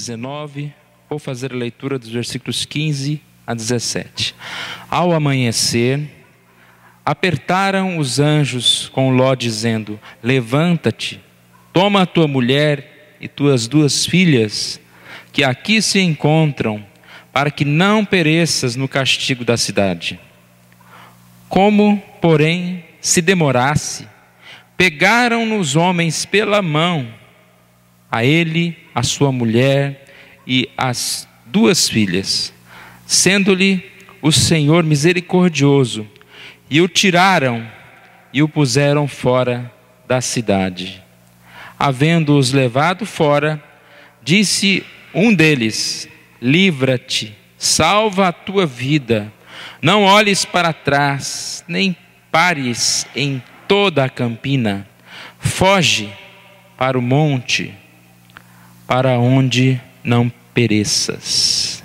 19, vou fazer a leitura dos versículos 15 a 17. Ao amanhecer, apertaram os anjos com Ló, dizendo: levanta-te, toma a tua mulher e tuas 2 filhas, que aqui se encontram, para que não pereças no castigo da cidade. Como, porém, se demorasse, pegaram-no os homens pela mão, a ele, a sua mulher e as 2 filhas, sendo-lhe o Senhor misericordioso, e o tiraram e o puseram fora da cidade. Havendo-os levado fora, disse um deles: livra-te, salva a tua vida, não olhes para trás, nem pares em toda a campina, foge para o monte, para onde não pereças.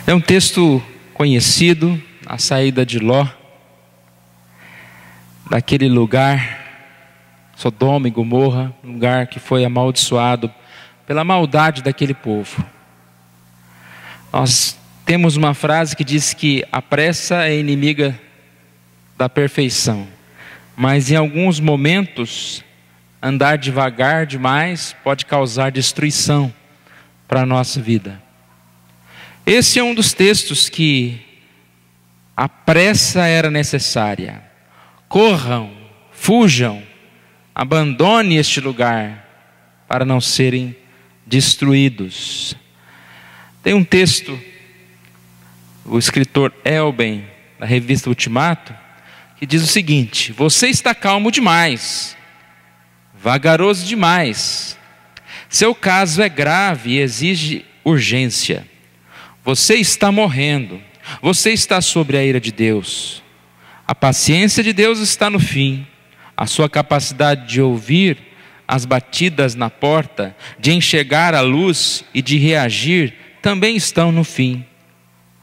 É um texto conhecido, a saída de Ló, daquele lugar, Sodoma e Gomorra, um lugar que foi amaldiçoado pela maldade daquele povo. Nós temos uma frase que diz que a pressa é inimiga da perfeição, mas em alguns momentos, andar devagar demais pode causar destruição para a nossa vida. Esse é um dos textos que a pressa era necessária. Corram, fujam, abandone este lugar para não serem destruídos. Tem um texto, o escritor Elben, da revista Ultimato, que diz o seguinte: você está calmo demais, vagaroso demais, seu caso é grave e exige urgência, você está morrendo, você está sob a ira de Deus, a paciência de Deus está no fim, a sua capacidade de ouvir as batidas na porta, de enxergar a luz e de reagir também estão no fim.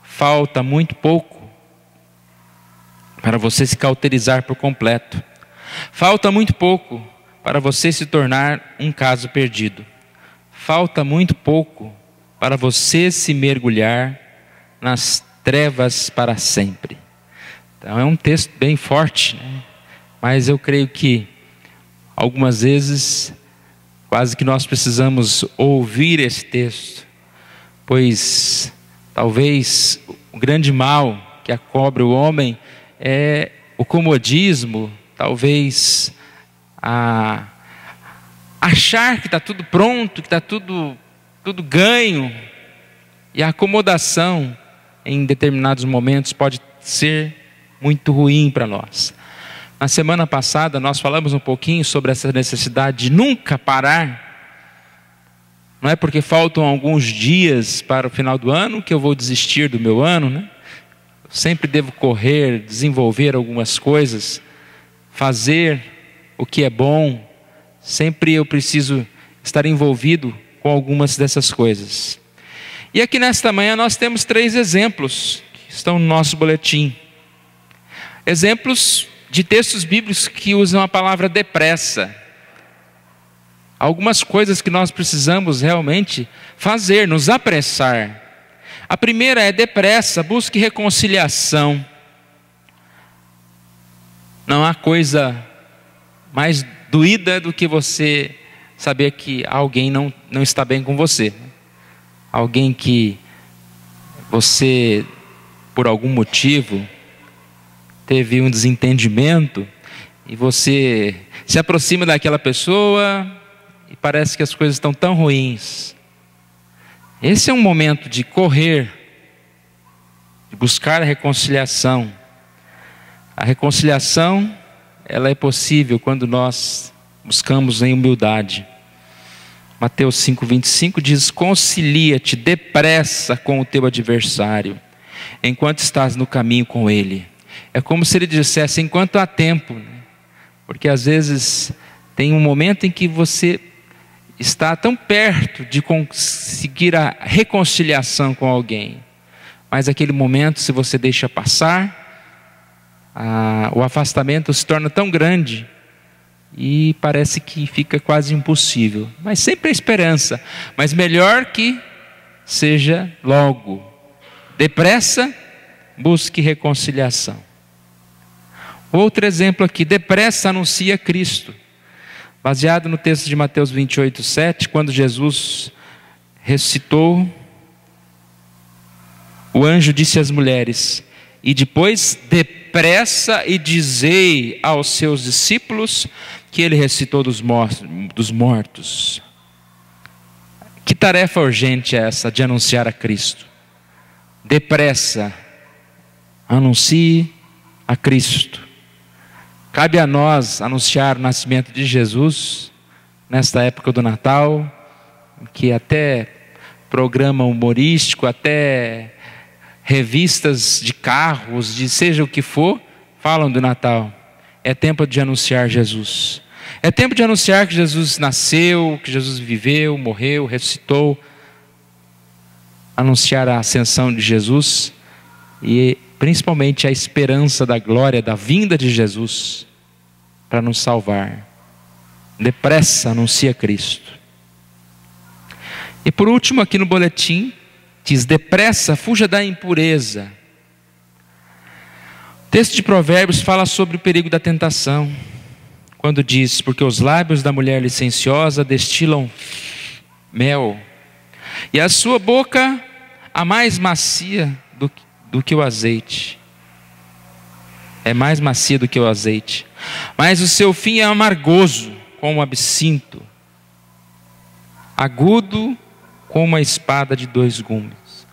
Falta muito pouco para você se cauterizar por completo, falta muito pouco para você se tornar um caso perdido, falta muito pouco para você se mergulhar nas trevas para sempre. Então é um texto bem forte, né? Mas eu creio que algumas vezes quase que nós precisamos ouvir esse texto, pois talvez o grande mal que acobre o homem é o comodismo, talvez achar que está tudo pronto, que está tudo ganho, e a acomodação em determinados momentos pode ser muito ruim para nós. Na semana passada nós falamos um pouquinho sobre essa necessidade de nunca parar. Não é porque faltam alguns dias para o final do ano que eu vou desistir do meu ano, né? Eu sempre devo correr, desenvolver algumas coisas, fazer o que é bom. Sempre eu preciso estar envolvido com algumas dessas coisas. E aqui nesta manhã nós temos 3 exemplos que estão no nosso boletim. Exemplos de textos bíblicos que usam a palavra depressa. Algumas coisas que nós precisamos realmente fazer, nos apressar. A primeira é depressa, busque reconciliação. Não há coisa mais doída do que você saber que alguém não está bem com você. Alguém que você, por algum motivo, teve um desentendimento e você se aproxima daquela pessoa e parece que as coisas estão tão ruins. Esse é um momento de correr, de buscar a reconciliação. A reconciliação, ela é possível quando nós buscamos em humildade. Mateus 5:25 diz: concilia-te depressa com o teu adversário, enquanto estás no caminho com ele. É como se ele dissesse: enquanto há tempo, né? Porque às vezes tem um momento em que você está tão perto de conseguir a reconciliação com alguém, mas aquele momento, se você deixa passar, o afastamento se torna tão grande e parece que fica quase impossível. Mas sempre há esperança. Mas melhor que seja logo. Depressa, busque reconciliação. Outro exemplo aqui, depressa anuncia Cristo. Baseado no texto de Mateus 28:7, quando Jesus ressuscitou, o anjo disse às mulheres: e depois depressa e dizei aos seus discípulos que ele ressuscitou dos mortos. Que tarefa urgente é essa de anunciar a Cristo? Depressa, anuncie a Cristo. Cabe a nós anunciar o nascimento de Jesus nesta época do Natal, que até programa humorístico, até revistas de carros, de seja o que for, falam do Natal. É tempo de anunciar Jesus. É tempo de anunciar que Jesus nasceu, que Jesus viveu, morreu, ressuscitou. Anunciar a ascensão de Jesus e principalmente a esperança da glória, da vinda de Jesus para nos salvar. Depressa, anuncia Cristo. E por último aqui no boletim, diz: depressa, fuja da impureza. O texto de Provérbios fala sobre o perigo da tentação, quando diz: porque os lábios da mulher licenciosa destilam mel, e a sua boca a mais macia do que o azeite. É mais macia do que o azeite, mas o seu fim é amargoso como absinto, agudo como uma espada de 2 gumes.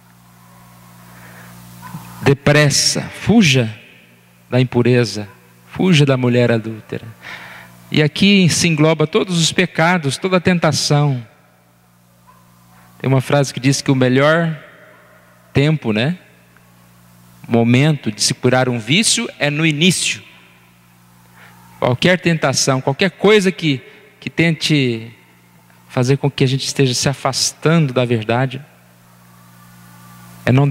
Depressa, fuja da impureza, fuja da mulher adúltera. E aqui se engloba todos os pecados, toda a tentação. Tem uma frase que diz que o melhor tempo, momento de se curar um vício é no início. Qualquer tentação, qualquer coisa que tente fazer com que a gente esteja se afastando da verdade, é não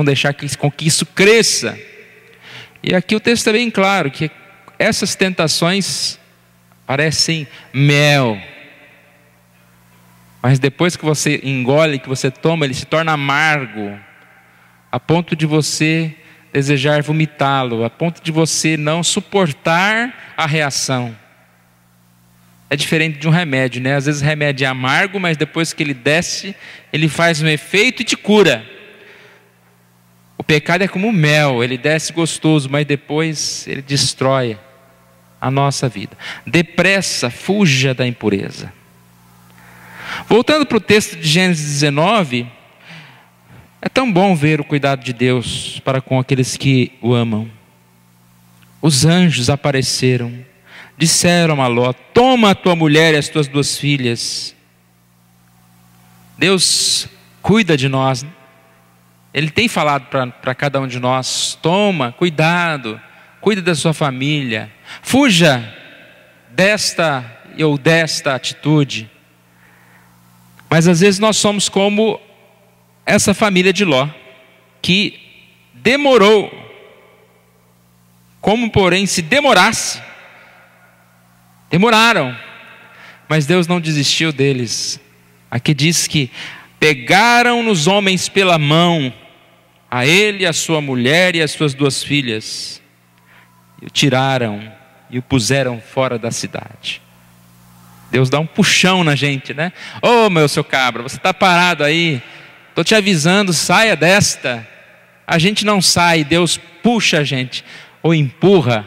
deixar com que isso cresça. E aqui o texto é bem claro, que essas tentações parecem mel, mas depois que você engole, que você toma, ele se torna amargo, a ponto de você desejar vomitá-lo, a ponto de você não suportar a reação. É diferente de um remédio, Às vezes o remédio é amargo, mas depois que ele desce, ele faz um efeito e te cura. O pecado é como mel, ele desce gostoso, mas depois ele destrói a nossa vida. Depressa, fuja da impureza. Voltando para o texto de Gênesis 19, é tão bom ver o cuidado de Deus para com aqueles que o amam. Os anjos apareceram, disseram a Ló: toma a tua mulher e as tuas 2 filhas. Deus cuida de nós, Ele tem falado para cada um de nós: toma, cuidado, cuida da sua família, fuja desta ou desta atitude. Mas às vezes nós somos como essa família de Ló, que demorou, como porém se demorasse, demoraram, mas Deus não desistiu deles. Aqui diz que pegaram nos homens pela mão, a ele, a sua mulher e as suas 2 filhas, e o tiraram e o puseram fora da cidade. Deus dá um puxão na gente, Ô meu seu cabra, você está parado aí, estou te avisando, saia desta. A gente não sai, Deus puxa a gente, ou empurra,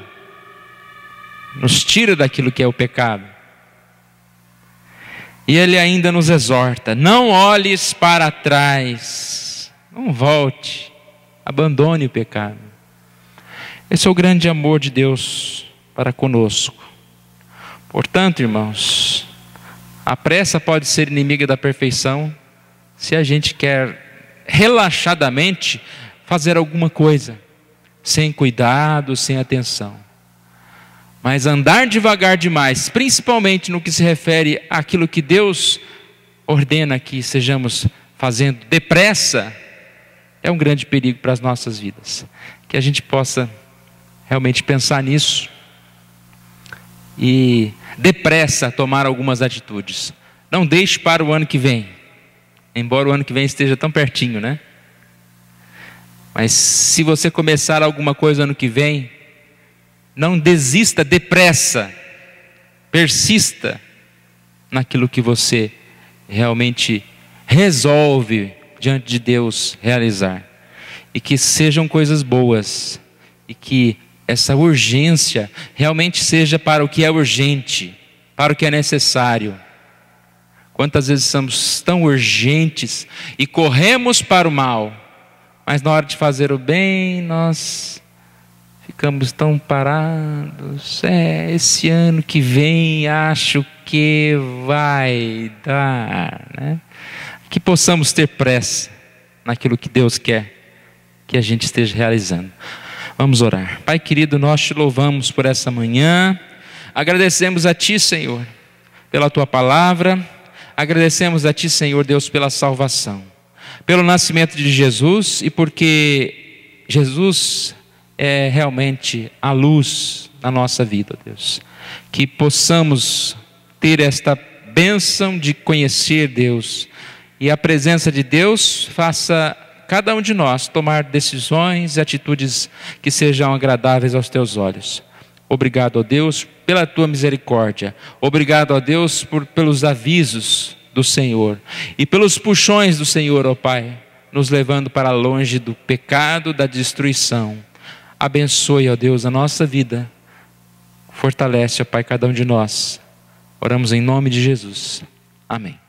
nos tira daquilo que é o pecado. E Ele ainda nos exorta: não olhes para trás, não volte, abandone o pecado. Esse é o grande amor de Deus para conosco. Portanto, irmãos, a pressa pode ser inimiga da perfeição se a gente quer relaxadamente fazer alguma coisa, sem cuidado, sem atenção. Mas andar devagar demais, principalmente no que se refere àquilo que Deus ordena que sejamos fazendo depressa, é um grande perigo para as nossas vidas. Que a gente possa realmente pensar nisso e depressa a tomar algumas atitudes. Não deixe para o ano que vem, embora o ano que vem esteja tão pertinho, né? Mas se você começar alguma coisa ano que vem, não desista depressa, persista naquilo que você realmente resolve diante de Deus realizar. E que sejam coisas boas, e que essa urgência realmente seja para o que é urgente, para o que é necessário. Quantas vezes somos tão urgentes e corremos para o mal, mas na hora de fazer o bem, nós ficamos tão parados. Esse ano que vem acho que vai dar, né? Que possamos ter pressa naquilo que Deus quer que a gente esteja realizando. Vamos orar. Pai querido, nós te louvamos por essa manhã. Agradecemos a Ti, Senhor, pela Tua palavra. Agradecemos a Ti, Senhor Deus, pela salvação, pelo nascimento de Jesus, e porque Jesus é realmente a luz da nossa vida, Deus. Que possamos ter esta bênção de conhecer Deus, e a presença de Deus faça cada um de nós tomar decisões e atitudes que sejam agradáveis aos Teus olhos. Obrigado, ó Deus, pela Tua misericórdia. Obrigado, ó Deus, pelos avisos do Senhor e pelos puxões do Senhor, ó Pai, nos levando para longe do pecado, da destruição. Abençoe, ó Deus, a nossa vida. Fortalece, ó Pai, cada um de nós. Oramos em nome de Jesus. Amém.